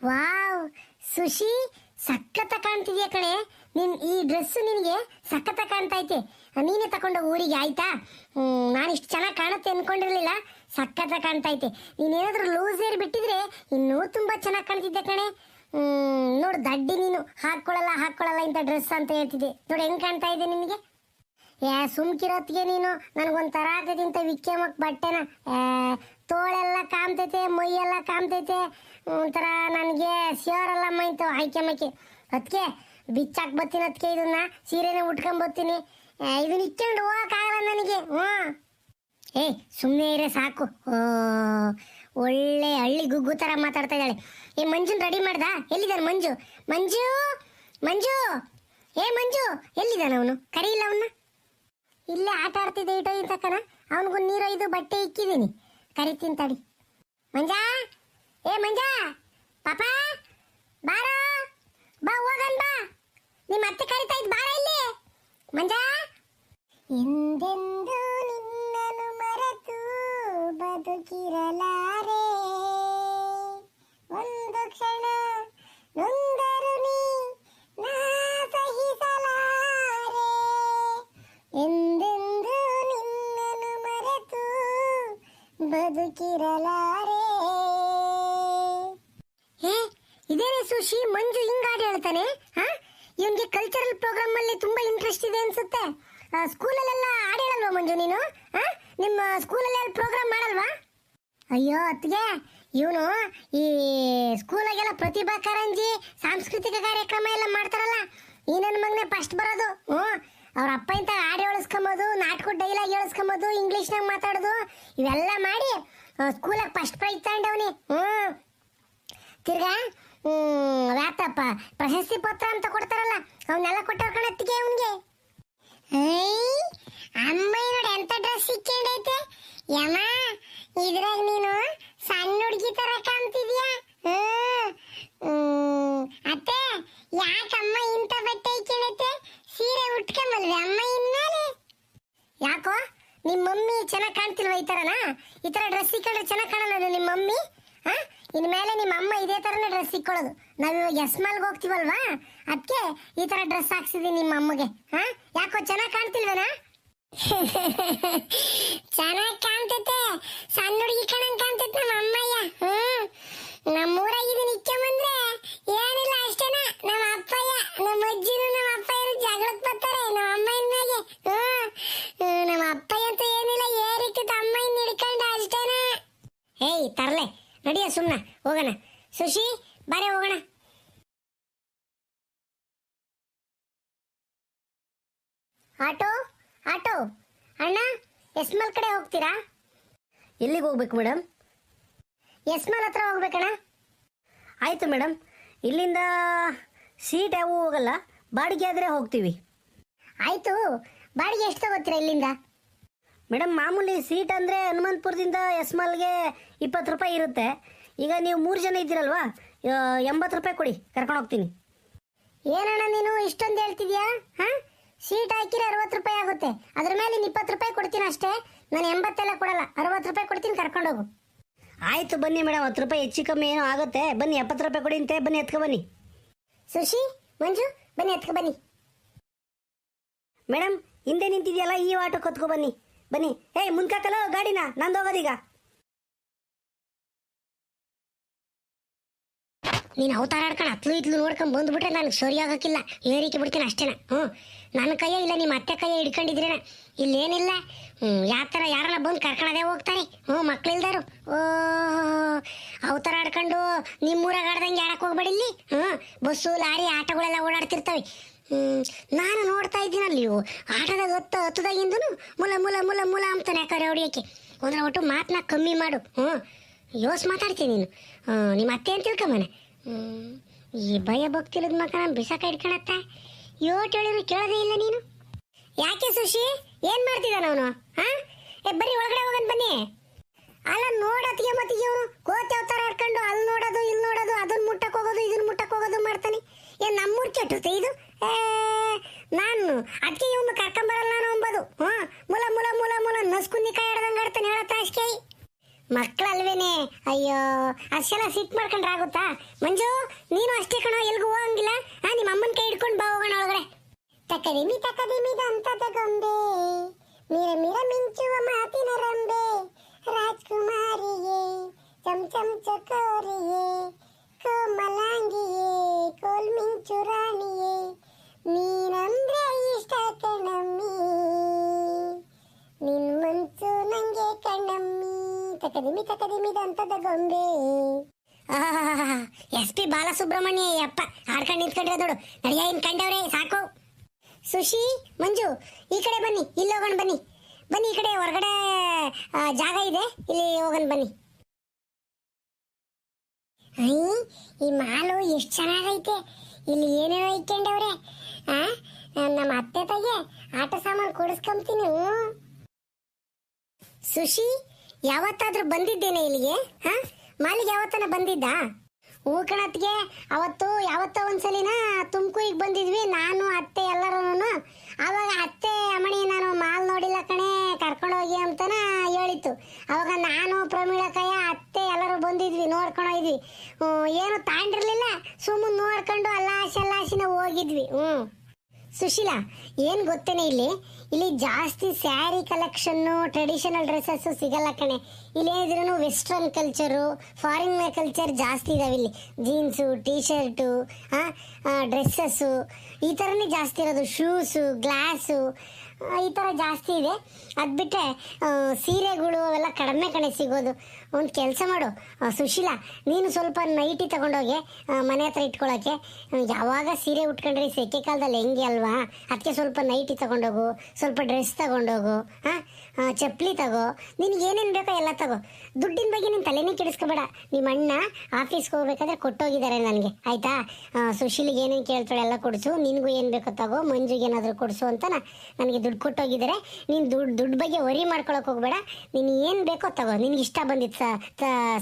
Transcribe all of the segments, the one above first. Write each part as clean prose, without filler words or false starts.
Wow ಸುಶಿ, ಸಖತ್ತ ಕಾಣ್ತಿದ್ಯಾ ಕಣೆ. ಈ dress ನಿನಗೆ ಸಖತ್ತ ಕಾಣ್ತೈತೆ. ನೀನೇ ತಗೊಂಡೋಗಿ ಊರಿಗೆ ಆಯ್ತಾ. ನಾನು ಇಷ್ಟು ಚೆನ್ನಾಗಿ ಕಾಣುತ್ತೆ ಅನ್ಕೊಂಡಿರ್ಲಿಲ್ಲ. ಸಖತ್ತ ಕಾಣ್ತೈತೆ. ನೀನೇನಾದ್ರೂ ಲೂಸ್ ಏರ್ ಬಿಟ್ಟಿದ್ರೆ ಇನ್ನೂ ತುಂಬಾ ಚೆನ್ನಾಗಿ ಕಾಣ್ತಿದ್ದೆ ಕಣೆ. ನೋಡು ದಡ್ಡಿ, ನೀನು ಹಾಕೊಳ್ಳಲ್ಲ ಇಂಥ ಡ್ರೆಸ್ ಅಂತ ಹೇಳ್ತಿದ್ದೆ. ನೋಡಿ ಹೆಂಗ್ ಕಾಣ್ತಾ ಇದೆ ನಿನಗೆ. ಸುಮ್ಕಿರೋತ್ತಿಗೆ ನೀನು ನನಗೊಂಥರ ಆಗ್ತೈತಿ ಇಂಥ ವಿಕ್ಯಮಕ್ ಬಟ್ಟೆನ. ತೋಳೆಲ್ಲ ಕಾಮ್ತೈತೆ, ಮೈಯೆಲ್ಲ ಕಾಮ್ತೈತೆ, ಒಂಥರ ನನಗೆ ಸೇರಲ್ಲ ಮೈಂತು ಆಯ್ಕೆಮಕ್ಕೆ. ಅದಕ್ಕೆ ಬಿಚ್ಚಾಕ್ ಬರ್ತೀನಿ, ಅದಕ್ಕೆ ಇದನ್ನ ಸೀರೆನ ಉಟ್ಕೊಂಬರ್ತೀನಿ. ಇದನ್ನ ಇಟ್ಕೊಂಡು ಹೋಗಕ್ಕಾಗಲ್ಲ ನನಗೆ. ಸುಮ್ಮನೆ ಇರೇ ಸಾಕು. ಒಳ್ಳೆ ಹಳ್ಳಿ ಗುಗ್ಗು ಥರ ಮಾತಾಡ್ತಾ ಇದ್ದಾಳೆ. ಮಂಜುನ್ ರೆಡಿ ಮಾಡ್ದ? ಎಲ್ಲಿದ್ದಾನೆ ಮಂಜು? ಮಂಜು ಮಂಜು ಮಂಜು ಎಲ್ಲಿದ್ದಾನೆ ಅವನು? ಕರೀಲ್ಲ ಅವನ್ನ. ಇಲ್ಲೇ ಆಟ ಆಡ್ತಿದ್ದೆ ಇಟೋ ತಕ್ಕನ. ಅವನಿಗೂ ನೀರೊಯ್ದು ಬಟ್ಟೆ ಇಕ್ಕಿದ್ದೀನಿ, ಕರಿತೀನಿ ತಡಿ. ಮಂಜಾ, ಮಂಜಾ, ಪಾಪ ಬಾರೋ, ಬಾ ಹೋಗನ್ ಬಾ. ನಿಮ್ಮ ಅತ್ತೆ ಕರಿತಾ ಇದ್, ಬಾರ ಇಲ್ಲಿ ಮಂಜಾ. ಎಂದೆಂದು ನಿನ್ನನು ಮರೆತು ಬದುಕಿರಲಾರೆ, ಒಂದು ಕ್ಷಣ ನೊಂದರು ನೀ ನಾ ಸಹಿಸಲಾರೆ. ಎಂದೆಂದು ನಿನ್ನನು ಮರೆತು ಬದುಕಿರಲಾರೆ. ಇದೇನೇ ಸುಶಿ, ಮಂಜು ಹಿಂಗ್ ಹಾಡು ಹೇಳ್ತಾನೆ? ಇವನ್ಗೆ ಕಲ್ಚರಲ್ ಪ್ರೋಗ್ರಾಮ್ ಅಲ್ಲಿ ತುಂಬಾ ಇಂಟ್ರೆಸ್ಟ್ ಇದೆ ಅನ್ಸುತ್ತೆ. ಸ್ಕೂಲಲ್ಲೆಲ್ಲ ಹಾಡು ಹೇಳಲ್ವಾ ಮಂಜು ನೀನು? ನಿಮ್ಮ ಸ್ಕೂಲಲ್ಲಿ ಪ್ರೋಗ್ರಾಮ್ ಮಾಡಲ್ವಾ? ಅಯ್ಯೋ ಅತ್ತಿಗೆ, ಇವನು ಈ ಸ್ಕೂಲಾಗೆಲ್ಲ ಪ್ರತಿಭಾ ಕಾರಂಜಿ, ಸಾಂಸ್ಕೃತಿಕ ಕಾರ್ಯಕ್ರಮ ಎಲ್ಲ ಮಾಡ್ತಾರಲ್ಲ, ಈ ನನ್ನ ಮಗನೇ ಫಸ್ಟ್ ಬರೋದು. ಅವ್ರ ಅಪ್ಪ ಇಂತ ಹಾಡು ಹೇಳಿಸ್ಕೊಂಬೋದು, ನಾಟಕ ಡೈಲಾಗ್ ಹೇಳಿಸ್ಕೊಂಬೋದು, ಇಂಗ್ಲೀಷ್ನಾಗ ಮಾತಾಡೋದು, ಇವೆಲ್ಲ ಮಾಡಿ ಸ್ಕೂಲಾಗ ಫಸ್ಟ್ ಪ್ರೈಸ್ ತಗೊಂಡವನಿ. ತಿರ್ಗಾ ವ್ಯಾತಪ್ಪ ಪ್ರಶಸ್ತಿ ಪತ್ರ ಅಂತ ಕೊಡ್ತಾರಲ್ಲ, ಅವನ್ನೆಲ್ಲ ಕೊಟ್ಟವ್ರ ಕಣತ್ತಿಗೆ ಅವನ್ಗೆ. ಅಮ್ಮ ನೋಡಿ ಎಂತ ಡ್ರೆಸ್ ಸಿಕ್ಕೈತೆ ಯಮ್ಮ, ಇದ್ರಾಗ ನೀನು ಸಣ್ಣ ಹುಡುಗಿ ತರ ಕಾಣ್ತಿದ್ಯಾ. ಅತ್ತೆ, ಯಾಕಮ್ಮ ಇಂಥ ಬಟ್ಟೆ ಇಕ್ಕೈತೆ? ಸೀರೆ ಉಟ್ಕೊಂಬಲ್ವೆ ಅಮ್ಮ ಇನ್ಮೇಲೆ? ಯಾಕೋ ನಿಮ್ಮ ಮಮ್ಮಿ ಚೆನ್ನಾಗಿ ಕಾಣ್ತಿಲ್ವ ಈ ತರನಾ? ಈ ತರ ಡ್ರೆಸ್ ಇಕ್ಕೊಂಡ್ರೆ ಚೆನ್ನಾಗಿ ಕಾಣಲ್ಲ ನಿಮ್ಮ ಮಮ್ಮಿ? ಇನ್ಮೇಲೆ ನಿಮ್ಮ ಅಮ್ಮ ಇದೇ ತರನೇ ಡ್ರೆಸ್ ಇಕ್ಕೊಳ್ಳೋದು. ನಾವಿವಾಗ ಎಸ್ಮಾಲ್ಗೆ ಹೋಗ್ತೀವಲ್ವಾ, ಅದಕ್ಕೆ ಈ ತರ ಡ್ರೆಸ್ ಹಾಕ್ಸಿದೀನಿ ನಿಮ್ಮ ಅಮ್ಮಗೆ. ಯಾಕೋ ಚೆನ್ನಾಗಿ ಕಾಣ್ತಿಲ್ವೇನಾ? ಚೆನ್ನಾಗಿ ಕಾಣ್ತೈತೆ, ಸಣ್ಣ ಹುಡುಗಿ ಕಣಂಗ್ ಕಾಣ್ತೈತೆ ನಮ್ಮ ಅಮ್ಮಯ್ಯ. ನಮ್ಮೂರಾಗ ಇದನ್ನ ಇಕ್ಕೊಂಬಂದ್ರೆ ಏನಿಲ್ಲ ಅಷ್ಟೇನ, ನಮ್ಮ ಅಪ್ಪಯ್ಯ ನಮ್ಮ ಅಜ್ಜಿನು ನಮ್ಮ ಅಪ್ಪಯ್ಯನು ಜಗಳಕ್ಕೆ ಬರ್ತಾರೆ ನಮ್ಮ ಅಮ್ಮನ ಮೇಲೆ. ನಮ್ಮ ಅಪ್ಪಯ್ಯ ಅಂತ ಏನಿಲ್ಲ, ಏರಿತ್ತು ಅಮ್ಮಯ್ಯನ ಹಿಡ್ಕೊಂಡ ಅಷ್ಟೇನ. ತರ್ಲೆ ನಡಿಯ, ಸುಮ್ನ ಹೋಗೋಣ. ಸುಶಿ ಬಾರೆ ಹೋಗೋಣ. ಆಟೋ ಆಟೋ ಅಣ್ಣ, ಎಸ್ಮಾಲ್ ಕಡೆ ಹೋಗ್ತೀರಾ? ಎಲ್ಲಿಗೆ ಹೋಗ್ಬೇಕು ಮೇಡಮ್? ಎಸ್ಮಾಲ್ ಹತ್ರ ಹೋಗ್ಬೇಕಣ್ಣ. ಆಯಿತು ಮೇಡಮ್. ಇಲ್ಲಿಂದ ಸೀಟ್ ಯಾವೂ ಹೋಗಲ್ಲ, ಬಾಡಿಗೆ ಆದರೆ ಹೋಗ್ತೀವಿ. ಆಯಿತು, ಬಾಡಿಗೆ ಎಷ್ಟು ತಗೋತೀರಾ ಇಲ್ಲಿಂದ? ಮೇಡಮ್ ಮಾಮೂಲಿ ಸೀಟ್ ಅಂದರೆ ಹನುಮಂತಪುರದಿಂದ ಎಸ್ಮಾಲ್ಗೆ 20 ರೂಪಾಯಿ ಇರುತ್ತೆ. ಈಗ ನೀವು 3 ಜನ ಇದ್ದೀರಲ್ವಾ, 80 ರೂಪಾಯಿ ಕೊಡಿ, ಕರ್ಕೊಂಡು ಹೋಗ್ತೀನಿ. ಏನಣ್ಣ ನೀನು ಇಷ್ಟೊಂದು ಹೇಳ್ತಿದ್ಯಾ? ಸೀಟ್ ಹಾಕಿದ್ರೆ 60 ರೂಪಾಯಿ ಆಗುತ್ತೆ, ಅದ್ರ ಮೇಲೆ 20 ರೂಪಾಯಿ ಕೊಡ್ತೀನಿ ಅಷ್ಟೇ. ನಾನು 80 ಎಲ್ಲ ಕೊಡಲ್ಲ, 60 ರೂಪಾಯಿ ಕೊಡ್ತೀನಿ, ಕರ್ಕೊಂಡೋಗು. ಆಯಿತು ಬನ್ನಿ ಮೇಡಮ್, 10 ರೂಪಾಯಿ ಹೆಚ್ಚು ಕಮ್ಮಿ ಏನೋ ಆಗುತ್ತೆ. ಬನ್ನಿ, 70 ರೂಪಾಯಿ ಕೊಡಿ ಅಂತೆ, ಬನ್ನಿ ಎತ್ಕೊ ಬನ್ನಿ. ಸುಶಿ, ಮಂಜು ಬನ್ನಿ, ಎತ್ಕೊ ಬನ್ನಿ. ಮೇಡಮ್ ಹಿಂದೆ ನಿಂತಿದೆಯಲ್ಲ, ಈ ಆಟೋ ಕತ್ಕೊ ಬನ್ನಿ. ಬನ್ನಿ. ಮುಂದ್ಕಲ್ಲ ಗಾಡಿನ, ನಂದು ಹೋಗೋದೀಗ. ನೀನು ಅವತಾರ ಆಡ್ಕೊಂಡು ಹತ್ಲು ಇತ್ಲು ನೋಡ್ಕೊಂಡು ಬಂದ್ಬಿಟ್ರೆ ನನಗೆ ಸರಿ ಆಗೋಕ್ಕಿಲ್ಲ, ಏರಿಕೆ ಬಿಡ್ತೀನಿ ಅಷ್ಟೇನ. ನನ್ನ ಕೈಯೇ ಇಲ್ಲ, ನಿಮ್ಮ ಅತ್ತೆ ಕೈಯೇ ಹಿಡ್ಕೊಂಡಿದ್ರೇನ. ಇಲ್ಲೇನಿಲ್ಲ, ಯಾವ ಥರ ಯಾರನ್ನ ಬಂದು ಕರ್ಕೊಳ್ಳೋದೇ ಹೋಗ್ತಾರೆ. ಮಕ್ಳಿಲ್ದಾರು ಅವತಾರ ಆಡ್ಕೊಂಡು ನಿಮ್ಮೂರಾಗ ಆಡ್ದಂಗೆ ಆಡಕ್ಕೆ ಹೋಗ್ಬೇಡಿ. ಇಲ್ಲಿ ಬಸ್ಸು ಲಾರಿ ಆಟೋಗಳೆಲ್ಲ ಓಡಾಡ್ತಿರ್ತವೆ. ನಾನು ನೋಡ್ತಾ ಇದ್ದೀನಲ್ಲಿ ಇವು ಆಟೋದಾಗ ಹತ್ತದಾಗಿಂದನು ಮುಲ ಮುಲ ಮುಲ ಮುಲ ಅಂತಾನೆ ಯಾಕಂದ್ರೆ ಹೊಡಿಯೋಕ್ಕೆ. ಅಂದ್ರೆ ಒಟ್ಟು ಮಾತನ್ನ ಕಮ್ಮಿ ಮಾಡು. ಯೋಸ್ ಮಾತಾಡ್ತೀನಿ ನೀನು. ನಿಮ್ಮ ಅತ್ತೆ ಅಂತ ತಿಳ್ಕೊಂಬನೆ. ಈ ಭಯ ಭಕ್ತಿಲದ ಮಕ್ಕ ನಾನು ಬಿಸಾಕ ಹಿಡ್ಕೊಳತ್ತ. ಯೋಟ್ ಹೇಳಿದ್ರು ಕೇಳೋದೇ ಇಲ್ಲ ನೀನು. ಯಾಕೆ ಸುಶಿ, ಏನ್ ಮಾಡ್ತಿದ್ದಾನ ಅವನು? ಬರೀ ಒಳಗಡೆ ಹೋಗೋಣ ಬನ್ನಿ. ಅಲ್ಲ ನೋಡತ್ತಿಗೆ ಮತ್ತಿಗೆ ಅವನು ಕೋತಿ ಅವತಾರ ಆಡ್ಕೊಂಡು ಅಲ್ಲಿ ನೋಡೋದು ಇಲ್ಲಿ ನೋಡೋದು, ಅದನ್ನ ಮುಟ್ಟಕ್ಕೆ ಹೋಗೋದು ಇದನ್ನ ಮುಟ್ಟಕ್ಕೆ ಹೋಗೋದು ಮಾಡ್ತಾನೆ. ಏನ್ ನಮ್ಮೂರ್ ಕೆಟ್ಟುತ್ತೆ ಇದು? ನಾನು ಅದಕ್ಕೆ ಇವನು ಕರ್ಕೊಂಬರಲ್ಲ ನಾನು ಅಂಬೋದು. ಮುಲ ಮುಲ ಮುಲ ಮುಲ ನಸ್ಕುಂದಿ ಕೈ ಆಡ್ದಂಗೆ ಆಡ್ತಾನೆ ಹೇಳತ್ತ ಅಷ್ಟೇ. ಮಕ್ಕಳಲ್ವೇನೆ, ಅಯ್ಯೋ ಅಯ್ಯೋ ಅಷ್ಟೆಲ್ಲ ಸಿಟ್ ಮಾಡ್ಕೊಂಡ್ರೆ ಆಗುತ್ತಾ? ಮಂಜು ನೀನು ಅಷ್ಟೇ ಕಣೋ, ಎಲ್ಗೂ ಹೋಗಂಗಿಲ್ಲ. ನಿಮ್ಮ ಅಮ್ಮನ ಕೈ ಹಿಡ್ಕೊಂಡು ಬಾ, ಹೋಗೋಣ ಒಳಗಡೆ. ತಕದಿಮಿ ದಂತದ ಗೊಂಬೆ, ಮಿರ ಮಿರ ಮಿಂಚುವ ಮಾತಿನ ರಂಬೆ, ರಾಜ್ಕುಮಾರಿಯೇ ಚಮ್ ಚಮ್ ಚಕೋರಿಯೇ, ಕೋಮಲಾಂಗಿಯೇ ಕೋಲ್ ಮಿಂಚು ರಾಣಿಯೇ, ನೀನಂದ್ರೆ ಇಷ್ಟ ಕಣಮ್ಮಿ, ನಿನ್ ಮನ್ಸು ನಂಗೆ ಕಣಮ್ಮಿ. ತಕದಿಮಿ ದಂತದ ಗೊಂಬೆ. ಎಸ್ ಪಿ ಬಾಲಸುಬ್ರಹ್ಮಣ್ಯ ಅಪ್ಪ ಹಾಡ್ಕೊಂಡು ನಿಂತ್ಕೊಂಡ್ರೆ ನೋಡು. ನಡಿಯ ಇನ್ ಕಂಡವ್ರೆ ಸಾಕು. ಸುಶಿ, ಮಂಜು ಈ ಕಡೆ ಬನ್ನಿ, ಇಲ್ಲಿ ಹೋಗೋಣ ಬನ್ನಿ. ಬನ್ನಿ ಈ ಕಡೆ ಹೊರಗಡೆ ಜಾಗ ಇದೆ, ಇಲ್ಲಿ ಹೋಗೋಣ ಬನ್ನಿ. ಈ ಮಾಲು ಎಷ್ಟು ಚೆನ್ನಾಗೈತೆ. ಇಲ್ಲಿ ಏನೇನೋ ಇಟ್ಕೊಂಡವ್ರೆ. ನಮ್ಮ ಅತ್ತೆ ತಾಯಿಗೆ ಆಟ ಸಾಮಾನು ಕೊಡಿಸ್ಕೊಂತೀನಿ. ಸುಶಿ, ಯಾವತ್ತಾದ್ರೂ ಬಂದಿದ್ದೇನೆ ಇಲ್ಲಿಗೆ? ಮಾಲಿಗೆ ಯಾವತ್ತನ ಬಂದಿದ್ದ? ಹೂ ಕಣತ್ಗೆ, ಯಾವತ್ತೋ ಒಂದ್ಸಲಿನ ತುಮಕೂರಿಗೆ ಬಂದಿದ್ವಿ ನಾನು ಅತ್ತೆ ಎಲ್ಲರೂ. ಆವಾಗ ಅತ್ತೆ ಅಮ್ಮಣಿ ನಾನು ಮಾಲ್ ನೋಡಿಲ್ಲ ಕಣೆ, ಕರ್ಕೊಂಡೋಗಿ ಅಂತನ ಹೇಳಿತ್ತು. ಅವಾಗ ನಾನು ಪ್ರಮೀಳಕಯ್ಯ ಅತ್ತೆ ಎಲ್ಲರೂ ಬಂದಿದ್ವಿ, ನೋಡ್ಕೊಂಡೋಗಿದ್ವಿ. ಏನು ತಾಂಡಿರ್ಲಿಲ್ಲ, ಸುಮ್ಮನೆ ನೋಡ್ಕೊಂಡು ಅಲ್ಲಾಸಿನ ಹೋಗಿದ್ವಿ. ಸುಶೀಲಾ, ಏನು ಗೊತ್ತೇನೆ, ಇಲ್ಲಿ ಜಾಸ್ತಿ ಸ್ಯಾರಿ ಕಲೆಕ್ಷನ್ನು, ಟ್ರೆಡಿಷನಲ್ ಡ್ರೆಸ್ಸಸ್ಸು ಸಿಗಲ್ಲ ಕಣೆ. ಇಲ್ಲೇನಿದ್ರೂ ವೆಸ್ಟರ್ನ್ ಕಲ್ಚರು, ಫಾರಿನ್ ಕಲ್ಚರ್ ಜಾಸ್ತಿ ಇದಾವೆ ಇಲ್ಲಿ. ಜೀನ್ಸು, ಟೀ ಶರ್ಟು, ಡ್ರೆಸ್ಸಸ್ಸು ಈ ಥರನೇ ಜಾಸ್ತಿ ಇರೋದು. ಶೂಸು, ಗ್ಲಾಸು ಈ ಥರ ಜಾಸ್ತಿ ಇದೆ. ಅದು ಬಿಟ್ಟರೆ ಸೀರೆಗಳು ಅವೆಲ್ಲ ಕಡಿಮೆ ಕಣೆ ಸಿಗೋದು. ಒಂದು ಕೆಲಸ ಮಾಡು ಸುಶೀಲಾ, ನೀನು ಸ್ವಲ್ಪ ನೈಟಿ ತಗೊಂಡೋಗಿ ಮನೆ ಹತ್ರ ಇಟ್ಕೊಳ್ಳೋಕ್ಕೆ. ಯಾವಾಗ ಸೀರೆ ಉಟ್ಕೊಂಡ್ರೆ ಸೆಕೆ ಕಾಲದಲ್ಲಿ ಹೆಂಗೆ ಅಲ್ವಾ, ಅದಕ್ಕೆ ಸ್ವಲ್ಪ ನೈಟಿ ತಗೊಂಡೋಗು, ಸ್ವಲ್ಪ ಡ್ರೆಸ್ ತಗೊಂಡೋಗು, ಚಪ್ಪಲಿ ತಗೋ, ನಿನಗೆ ಏನೇನು ಬೇಕೋ ಎಲ್ಲ ತಗೋ. ದುಡ್ಡಿನ ಬಗ್ಗೆ ನೀನು ತಲೆನೇ ಕೆಡಿಸ್ಕೋಬೇಡ. ನಿಮ್ಮ ಅಣ್ಣ ಆಫೀಸ್ಗೆ ಹೋಗ್ಬೇಕಾದ್ರೆ ಕೊಟ್ಟೋಗಿದ್ದಾರೆ ನನಗೆ, ಆಯಿತಾ? ಸುಶೀಲಿಗೆ ಏನೇನು ಕೇಳ್ತಾಳೆ ಎಲ್ಲ ಕೊಡಿಸು, ನಿನಗೂ ಏನು ಬೇಕೋ ತಗೋ, ಮಂಜುಗೆ ಏನಾದರೂ ಕೊಡಿಸು ಅಂತ ನನಗೆ ದುಡ್ಡು ಕೊಟ್ಟೋಗಿದ್ದಾರೆ. ನೀನು ದುಡ್ಡು ಬಗ್ಗೆ ವರಿ ಮಾಡ್ಕೊಳಕ್ಕೆ ಹೋಗ್ಬೇಡ. ನೀನು ಏನು ಬೇಕೋ ತಗೋ, ನಿನ್ಗೆ ಇಷ್ಟ ಬಂದಿತ್ತು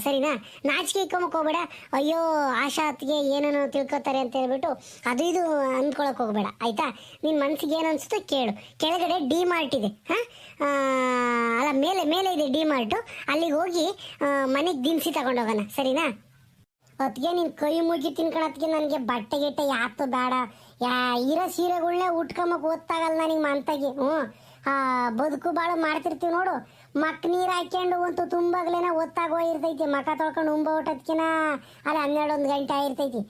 ಸರಿನಾ? ನಾಚಿಕೆ ಇಕ್ಕೊಂಬಕ್ಕೆ ಹೋಗ್ಬೇಡ. ಅಯ್ಯೋ ಆಶಾ ಅತ್ತಿಗೆ ಏನೇನೋ ತಿಳ್ಕೊತಾರೆ ಅಂತ ಹೇಳ್ಬಿಟ್ಟು ಅದು ಇದು ಅಂದ್ಕೊಳಕ್ಕೆ ಹೋಗ್ಬೇಡ, ಆಯಿತಾ? ನಿನ್ನ ಮನಸ್ಸಿಗೆ ಏನು ಅನಿಸುತ್ತೋ ಕೇಳು. ಕೆಳಗಡೆ ಡಿ ಮಾರ್ಟ್ ಇದೆ, ಅಲ್ಲ ಮೇಲೆ ಇದೆ ಡಿ ಮಾರ್ಟು. ಅಲ್ಲಿಗೆ ಹೋಗಿ ಮನೆಗೆ ದಿನಸಿ ತಗೊಂಡೋಗೋಣ, ಸರಿನಾ? ಅದಕ್ಕೆ ನೀನು ಕೈ ಮುಗಿ ತಿನ್ಕೊಳತ್ಗೆ ನನಗೆ ಬಟ್ಟೆ ಗಿಟ್ಟೆ ಯಾತು ಬೇಡ. ಇರೋ ಸೀರೆಗಳನ್ನೇ ಉಟ್ಕೊಂಬಕ್ಕೆ ಓದ್ತಾಗಲ್ಲ ನನಗೆ ಮಂತಾಗಿ. ಬದುಕು ಭಾಳ ಮಾಡ್ತಿರ್ತೀವಿ ನೋಡು. ಮಕ್ ನೀರು ಹಾಕ್ಕೊಂಡು ಅಂತೂ ತುಂಬಾಗ್ಲೇನ ಒತ್ತಾಗೋ ಇರ್ತೈತಿ. ಮಕ ತೊಳ್ಕೊಂಡು ಊಟದ್ಕಿನ ಅಲ್ಲಿ 12 ಗಂಟೆ ಆಗಿರ್ತೈತಿ.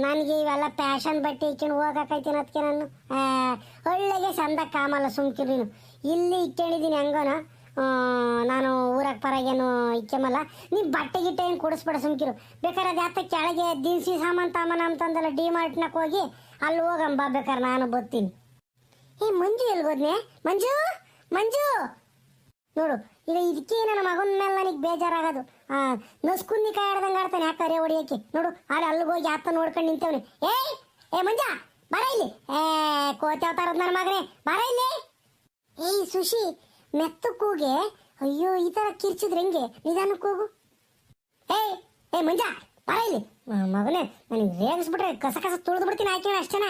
ನನಗೆ ಇವೆಲ್ಲ ಪ್ಯಾಷನ್ ಬಟ್ಟೆ ಇಕ್ಕೊಂಡು ಹೋಗಕೈತೀನಿ ಅದಕ್ಕೆ ನಾನು ಒಳ್ಳೆಗೆ ಚಂದ ಕಾಮಲ್ಲ. ಸುಮ್ಕಿರು ನೀನು. ಇಲ್ಲಿ ಇಕ್ಕೊಂಡಿದ್ದೀನಿ ಹೆಂಗೋನ, ನಾನು ಊರಾಗ ಪರಾಗೇನು ಇಕ್ಕೆಮಲ್ಲ. ನೀನು ಬಟ್ಟೆ ಗಿಟ್ಟೆ ಏನು ಕೊಡಿಸ್ಬೇಡ, ಸುಮ್ಕಿರು. ಬೇಕಾದ್ರೆ ಅದು ಯಾತ ಕೆಳಗೆ ದಿನಸಿ ಸಾಮಾನು ತಾಮಾನ ಅಂತಂದಲ್ಲ ಡಿ ಮಾರ್ಟ್ನಾಗ ಹೋಗಿ ಅಲ್ಲಿ ಹೋಗಂಬ, ಬೇಕಾದ್ರೆ ನಾನು ಬರ್ತೀನಿ. ಮಂಜು ಎಲ್ಗೋದ್ನೆ? ಮಂಜು ನೋಡು, ಈಗ ಇದಕ್ಕೆ ನನ್ನ ಮಗನ ಮೇಲೆ ನನಗೆ ಬೇಜಾರಾಗೋದು. ನಸ್ಕುಂದಿ ಕಾಯಿ ಆಡ್ದಂಗೆ ಆಡ್ತಾನೆ, ಯಾಕೆ ಕರೆ ಹೊಡಿಯೋಕ್ಕೆ. ನೋಡು ಅಲ್ಲಿಗೆ ಹೋಗಿ ಆತ ನೋಡ್ಕೊಂಡು ನಿಂತವನೆ. ಏ ಮಂಜ ಬರ ಇಲ್ಲಿ. ಕೋಚಾವತಾರದ ನನ್ನ ಮಗನೇ, ಬರ ಇಲ್ಲಿ. ಸುಶಿ, ಮೆತ್ತ ಕೂಗೆ. ಅಯ್ಯೋ ಈ ಥರ ಕಿರ್ಚಿದ್ರೆ ಹೆಂಗೆ? ನಿಧಾನಕ್ಕೆ ಹೋಗು. ಏ ಮಂಜ ಬರ ಇಲ್ಲಿ. ಮಗನೇ, ನನಗೆ ರೇಗಿಸ್ಬಿಟ್ರೆ ಕಸ ತುಳಿದು ಬಿಡ್ತೀನಿ ಆಯ್ಕೆ ಅಷ್ಟೇನ.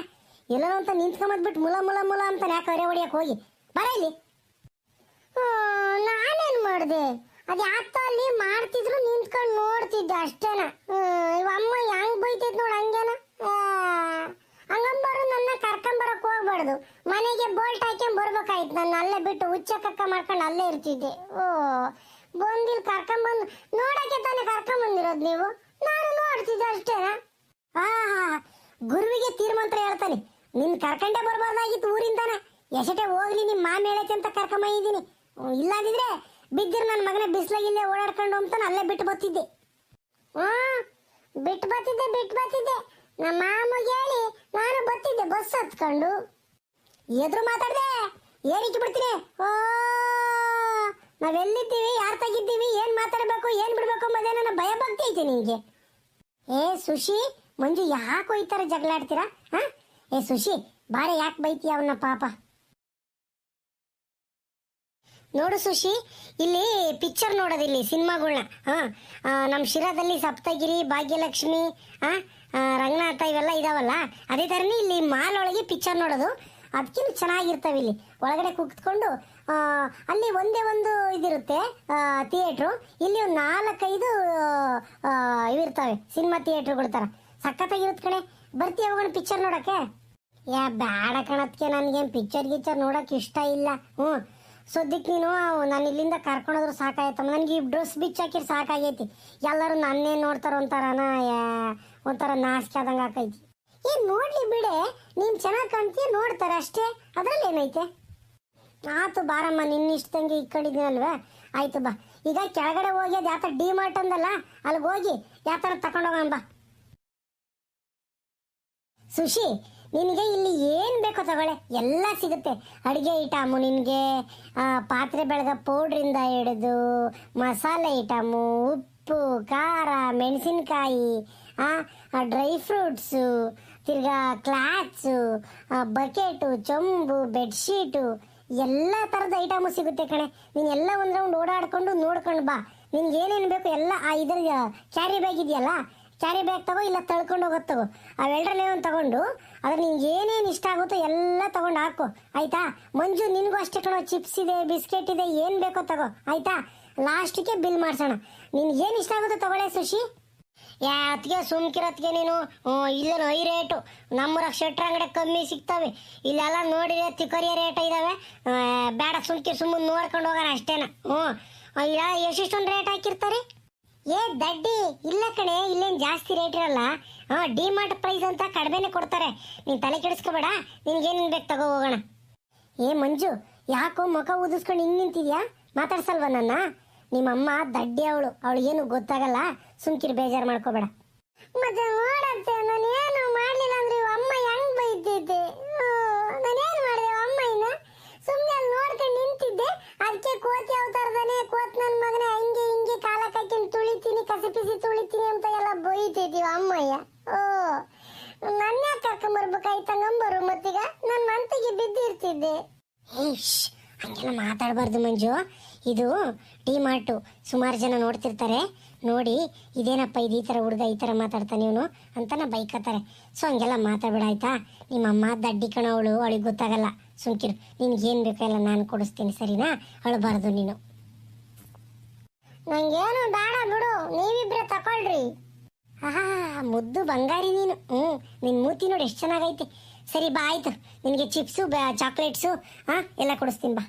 ಎಲ್ಲೋ ಅಂತ ನಿಂತ್ಕೊಂಬದ್ಬಿಟ್ಟು ಮುಲ ಅಂತಾನೆ, ಯಾಕೆ ಕರೆ ಹೊಡಿಯಕ್ಕೆ ಹೋಗಿ. ಬರ ಇಲ್ಲಿ. ನಾನೇನು ಮಾಡಿದೆ? ಅದು ಯಾತ ಅಲ್ಲಿ ಮಾಡ್ತಿದ್ರು ನಿಂತ್ಕೊಂಡು ನೋಡ್ತಿದ್ದೆ ಅಷ್ಟೇನ. ಅಮ್ಮ ಹೆಂಗ್ ಬೈತೈತ್ ನೋಡು, ಹಂಗೇನ. ಹಂಗಂಬರು ನನ್ನ ಕರ್ಕೊಂಬರಕ್ ಹೋಗ್ಬಾರ್ದು. ಮನೆಗೆ ಬೋಲ್ಟ್ ಹಾಕ್ಕೊಂಡ್ ಬರ್ಬೇಕಾಯ್ತು. ನಾನು ಅಲ್ಲೇ ಬಿಟ್ಟು ಹುಚ್ಚ ಕಕ್ಕ ಮಾಡ್ಕೊಂಡು ಅಲ್ಲೇ ಇರ್ತಿದ್ದೆ. ಬಂದಿಲ್ ಕರ್ಕೊಂಬಂದು ನೋಡಕ್ಕೆ ತಾನೇ ಕರ್ಕೊಂಬಂದಿರೋದು ನೀವು. ನಾನು ನೋಡ್ತಿದ್ದೆ ಅಷ್ಟೇನ. ಗುರುವಿಗೆ ತೀರ್ಮಂತ್ರ ಹೇಳ್ತಾನೆ, ನಿನ್ ಕರ್ಕೊಂಡೇ ಬರ್ಬಾರ್ದಾಗಿತ್ತು ಊರಿಂದಾನ. ಎಷ್ಟೇ ಹೋಗ್ಲಿ ನಿಮ್ಮ ಮಾಮ ಹೇಳಕ್ಕೆ ಅಂತ ಕರ್ಕೊಂಬಂದಿದ್ದೀನಿ. ಇಲ್ಲಾದಿದ್ರೆ ಬಿದ್ದಿರು ನನ್ನ ಮಗನ ಬಿಸ್ಲಾಗಿಲ್ಲೇ ಓಡಾಡ್ಕೊಂಡು ಅಂತಾನೆ ಅಲ್ಲೇ ಬಿಟ್ಟು ಬರ್ತಿದ್ದೆ. ಬಿಟ್ಟು ಬರ್ತಿದ್ದೆ. ನಮ್ಮ ಮಾಮಗೆ ಹೇಳಿ ನಾನು ಬರ್ತಿದ್ದೆ ಬಸ್ ಹತ್ಕೊಂಡು. ಎದುರು ಮಾತಾಡ್ದೆ ಏನಿಕ್ಕೆ ಬಿಡ್ತೀನಿ. ನಾವೆಲ್ಲಿದ್ದೀವಿ, ಯಾರು ತೆಗಿದ್ದೀವಿ, ಏನ್ ಮಾತಾಡ್ಬೇಕು ಏನ್ ಬಿಡ್ಬೇಕು ಅನ್ನೋದೇ ನನ್ನ ಭಯ ಭಕ್ತಿ ಐತೆ ನಿನ್ಗೆ. ಸುಶಿ, ಮಂಜು ಯಾಕೋ ಈ ಥರ ಜಗಳ ಆಡ್ತೀರಾ? ಸುಶಿ ಬಾರೆ, ಯಾಕೆ ಬೈತೀಯ ಅವನ್ನ ಪಾಪ. ನೋಡು ಸುಶಿ, ಇಲ್ಲಿ ಪಿಕ್ಚರ್ ನೋಡೋದಿಲ್ಲಿ ಸಿನಿಮಾಗಳನ್ನ. ನಮ್ಮ ಶಿರಾದಲ್ಲಿ ಸಪ್ತಗಿರಿ, ಭಾಗ್ಯಲಕ್ಷ್ಮಿ, ರಂಗನಾಥ ಇವೆಲ್ಲ ಇದಾವಲ್ಲ, ಅದೇ ಥರನೇ ಇಲ್ಲಿ ಮಾಲ್ ಒಳಗೆ ಪಿಕ್ಚರ್ ನೋಡೋದು. ಅದಕ್ಕಿಂತ ಚೆನ್ನಾಗಿರ್ತಾವೆ. ಇಲ್ಲಿ ಒಳಗಡೆ ಕುತ್ಕೊಂಡು ಅಲ್ಲಿ ಒಂದೇ ಒಂದು ಇದಿರುತ್ತೆ ಥಿಯೇಟ್ರು. ಇಲ್ಲಿ ಒಂದು 4-5 ಇವಿರ್ತವೆ ಸಿನಿಮಾ ಥಿಯೇಟ್ರುಗಳ ಥರ. ಸಖತ್ತಾಗಿರುತ್ತೆ ಕಣೆ. ಬರ್ತೀಯ ಹೋಗೋಣ ಪಿಕ್ಚರ್ ನೋಡಕ್ಕೆ? ಯಾ ಬೇಡ ಕಣತ್ಗೆ, ನನಗೇನು ಪಿಕ್ಚರ್ ನೋಡೋಕೆ ಇಷ್ಟ ಇಲ್ಲ. ಸದ್ಯಕ್ಕೆ ನೀನು ನಾನು ಇಲ್ಲಿಂದ ಕರ್ಕೊಂಡೋದ್ರು ಸಾಕಾಯ್ತಮ್ಮ. ನನಗೆ ಈ ಡ್ರೆಸ್ ಬಿಚ್ಚಾಕಿರ್ ಸಾಕಾಗೈತಿ. ಎಲ್ಲರೂ ನನ್ನೇ ನೋಡ್ತಾರ ಒಂಥರ ನಾಚಿಕೆ ಆದಂಗೆ ಆಕೈತಿ. ನೋಡ್ಲಿ ಬಿಡೆ, ನೀನು ಚೆನ್ನಾಗಿ ಕಾಣ್ತೀಯ, ನೋಡ್ತಾರೆ ಅಷ್ಟೇ, ಅದ್ರಲ್ಲಿ ಏನೈತೆ? ಆತು ಬಾರಮ್ಮ, ನಿನ್ನಿಷ್ಟಂಗೆ ಇಕ್ಕೊಂಡಿದ್ದೀನಲ್ವೇ, ಆಯ್ತು ಬಾ. ಈಗ ಕೆಳಗಡೆ ಹೋಗಿ ಅದು ಯಾವ ಡಿ ಮಾರ್ಟ್ ಅಂದಲ್ಲ, ಅಲ್ಲಿಗೆ ಹೋಗಿ ಯಾವ ಥರ ತಗೊಂಡೋಗೋಣ ಬಾ. ಸುಶಿ, ನಿನಗೆ ಇಲ್ಲಿ ಏನು ಬೇಕೋ ತಗೊಳ್ಳೆ, ಎಲ್ಲ ಸಿಗುತ್ತೆ. ಅಡುಗೆ ಐಟಮು ನಿನಗೆ, ಪಾತ್ರೆ ಬೆಳಗ ಪೌಡ್ರಿಂದ ಹಿಡಿದು ಮಸಾಲೆ ಐಟಮು, ಉಪ್ಪು, ಖಾರ, ಮೆಣಸಿನ್ಕಾಯಿ, ಡ್ರೈ ಫ್ರೂಟ್ಸು, ತಿರ್ಗಾ ಕ್ಲಾತ್ಸು, ಬಕೆಟು, ಚೊಂಬು, ಬೆಡ್ಶೀಟು, ಎಲ್ಲ ಥರದ ಐಟಮು ಸಿಗುತ್ತೆ ಕಣೆ. ನೀನು ಎಲ್ಲ ಒಂದು ರೌಂಡ್ ಓಡಾಡ್ಕೊಂಡು ನೋಡ್ಕೊಂಡು ಬಾ. ನಿನ್ಗೆ ಏನೇನು ಬೇಕು ಎಲ್ಲ ಇದರ ಕ್ಯಾರಿ ಬ್ಯಾಗ್ ಇದೆಯಲ್ಲ, ಕ್ಯಾರಿ ಬ್ಯಾಗ್ ತಗೋ, ಇಲ್ಲ ತಳ್ಕೊಂಡು ಹೋಗೋದು ತಗೋ. ಅವೆರಡರಲ್ಲೇ ಒಂದು ತಗೊಂಡು ಅದ್ರ ನಿನ್ಗೆ ಏನೇನು ಇಷ್ಟ ಆಗುತ್ತೋ ಎಲ್ಲ ತಗೊಂಡು ಹಾಕು, ಆಯ್ತಾ? ಮಂಜು, ನಿನಗೂ ಅಷ್ಟೇ ಕಣೋ, ಚಿಪ್ಸ್ ಇದೆ, ಬಿಸ್ಕೆಟ್ ಇದೆ, ಏನು ಬೇಕೋ ತಗೋ, ಆಯ್ತಾ? ಲಾಸ್ಟಿಗೆ ಬಿಲ್ ಮಾಡಿಸೋಣ. ನಿನ್ಗೆ ಏನು ಇಷ್ಟ ಆಗುತ್ತೋ ತಗೊಳ್ಳೆ ಸುಶಿ. ಯಾತ್ಗೆ ಸುಮ್ಕಿರತ್ಗೆ ನೀನು. ಇಲ್ಲೇನು ಹೈ ರೇಟು, ನಮ್ಮೂರಾಗ ಶೆಟ್ರ್ ಅಂಗಡಿ ಕಮ್ಮಿ ಸಿಗ್ತವೆ, ಇಲ್ಲೆಲ್ಲ ನೋಡಿದ್ರೆ ತಿಕರಿಯ ರೇಟ್ ಇದ್ದಾವೆ. ಬೇಡ ಸುಮ್ಕಿರ್, ಸುಮ್ಮನೆ ನೋಡ್ಕೊಂಡು ಹೋಗೋಣ ಅಷ್ಟೇನ. ಇಲ್ಲ ಎಷ್ಟೊಂದು ರೇಟ್ ಹಾಕಿರ್ತಾರೆ. ದಡ್ಡಿ, ಇಲ್ಲ ಕಣೆ, ಇಲ್ಲೇನು ಜಾಸ್ತಿ ರೇಟ್ ಇರಲ್ಲ. ಡಿ ಮಾರ್ಟ್ ಪ್ರೈಸ್ ಅಂತ ಕಡಿಮೆನೆ ಕೊಡ್ತಾರೆ. ನೀನು ತಲೆ ಕೆಡಿಸ್ಕೋಬೇಡ, ನಿನ್ಗೇನು ಬೇಕು ತಗೋ ಹೋಗೋಣ. ಮಂಜು, ಯಾಕೋ ಮುಖ ಊದಿಸ್ಕೊಂಡು ಹಿಂಗೆ ನಿಂತಿದ್ಯಾ? ಮಾತಾಡ್ಸಲ್ವ ನನ್ನ? ನಿಮ್ಮಮ್ಮ ದಡ್ಡಿ ಅವಳಿಗೇನು ಗೊತ್ತಾಗಲ್ಲ, ಸುಮ್ಕಿರ್, ಬೇಜಾರು ಮಾಡ್ಕೋಬೇಡ. ಮತ್ತೆ ನೋಡತ್ತೆ, ನಾನು ಏನು ಮಾಡಲಿಲ್ಲ ಅಂದ್ರೆ ಅಮ್ಮ ಹೆಂಗ್ ಬೈತಿದ್ದೆ? ನಾನೇನು ಮಾಡಿದೆ ಅಮ್ಮಯ್ಯನ? ಸುಮ್ಮನೆ ಅಲ್ಲಿ ನೋಡ್ಕೊಂಡು ನಿಂತಿದ್ದೆ, ಅದಕ್ಕೆ ಕೋತಿ ಅವತಾರದಾನೆ, ಕೋತ್ ನನ್ನ ಮಗನೇ ಹಂಗೆ ಹಿಂಗೆ ಕಾಲ ಕಾಯ್ಕೊಂಡು ತುಳಿತೀನಿ, ಕಸಿಪಿಸಿ ತುಳಿತೀನಿ ಅಂತ ಎಲ್ಲ ಬೈತಿದ್ದೀವ ಅಮ್ಮಯ್ಯ. ನನ್ನ ಯಾಕೆ ಕರ್ಕೊಂಬರ್ಬೇಕಾಯ್ತಂಗಂಬರು, ಮತ್ತೀಗ ನನ್ನ ಮಂತಿಗೆ ಬಿದ್ದಿರ್ತಿದ್ದೆ. ಹಂಗೆಲ್ಲ ಮಾತಾಡಬಾರ್ದು ಮಂಜು. ಇದು ಡಿ ಮಾರ್ಟು, ಸುಮಾರು ಜನ ನೋಡ್ತಿರ್ತಾರೆ, ನೋಡಿ ಇದೇನಪ್ಪ ಇದು ಈ ಥರ ಹುಡುಗ ಈ ಥರ ಮಾತಾಡ್ತಾನೆ ಇವನು ಅಂತನ ಬೈಕತ್ತಾರೆ. ಸೊ ಹಂಗೆಲ್ಲ ಮಾತಾಡ್ಬೇಡ ಆಯ್ತಾ? ನಿಮ್ಮಮ್ಮ ದಡ್ಡಿ ಕಣ, ಅವಳಿಗೆ ಗೊತ್ತಾಗಲ್ಲ. ಸುಮ್ಕಿರು, ನಿನ್ಗೇನು ಬೇಕೋ ಎಲ್ಲ ನಾನು ಕೊಡಿಸ್ತೀನಿ, ಸರಿನಾ? ಅಳಬಾರ್ದು ನೀನು. ನಂಗೇನು ಬೇಡ ಬಿಡು, ನೀವಿಬ್ರೆ ತಗೊಳ್ರಿ. ಮುದ್ದು ಬಂಗಾರಿ ನೀನು. ನಿನ್ನ ಮೂತಿ ನೋಡಿ ಎಷ್ಟು ಚೆನ್ನಾಗೈತೆ. ಸರಿ ಬಾ, ಆಯ್ತು, ನಿನಗೆ ಚಿಪ್ಸು ಚಾಕ್ಲೇಟ್ಸು ಎಲ್ಲ ಕೊಡಿಸ್ತೀನಿ ಬಾ.